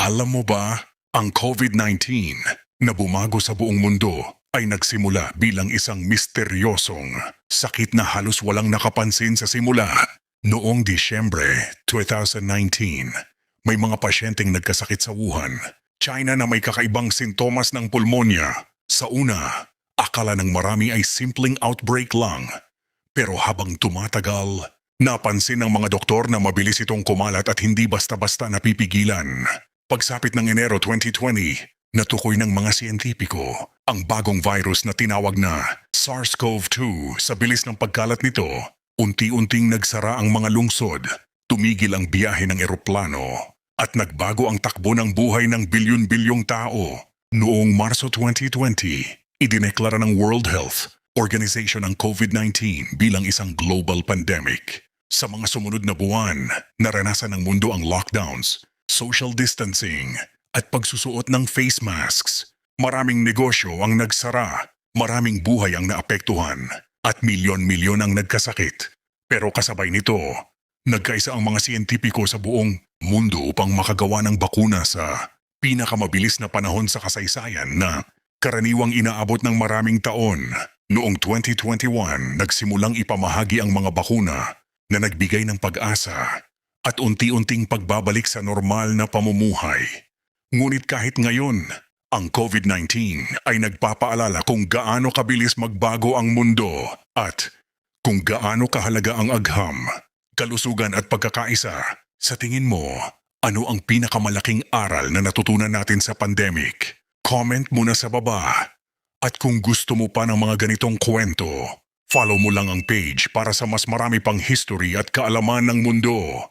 Alam mo ba, ang COVID-19 na bumago sa buong mundo ay nagsimula bilang isang misteryosong sakit na halos walang nakapansin sa simula. Noong Disyembre 2019, may mga pasyenteng nagkasakit sa Wuhan, China na may kakaibang sintomas ng pulmonya. Sa una, akala ng marami ay simpleng outbreak lang. Pero habang tumatagal, napansin ng mga doktor na mabilis itong kumalat at hindi basta-basta napipigilan. Pagsapit ng Enero 2020, natukoy ng mga siyentipiko ang bagong virus na tinawag na SARS-CoV-2. Sa bilis ng pagkalat nito, unti-unting nagsara ang mga lungsod, tumigil ang biyahe ng eroplano, at nagbago ang takbo ng buhay ng bilyon-bilyong tao. Noong Marso 2020, idineklara ng World Health Organization ang COVID-19 bilang isang global pandemic. Sa mga sumunod na buwan, naranasan ng mundo ang lockdowns, social distancing, at pagsusuot ng face masks. Maraming negosyo ang nagsara, maraming buhay ang naapektuhan, at milyon-milyon ang nagkasakit. Pero kasabay nito, nagkaisa ang mga siyentipiko sa buong mundo upang makagawa ng bakuna sa pinakamabilis na panahon sa kasaysayan na karaniwang inaabot ng maraming taon. Noong 2021, nagsimulang ipamahagi ang mga bakuna na nagbigay ng pag-asa at unti-unting pagbabalik sa normal na pamumuhay. Ngunit kahit ngayon, ang COVID-19 ay nagpapaalala kung gaano kabilis magbago ang mundo at kung gaano kahalaga ang agham, kalusugan at pagkakaisa. Sa tingin mo, ano ang pinakamalaking aral na natutunan natin sa pandemic? Comment muna sa baba. At kung gusto mo pa ng mga ganitong kwento, follow mo lang ang page para sa mas marami pang history at kaalaman ng mundo.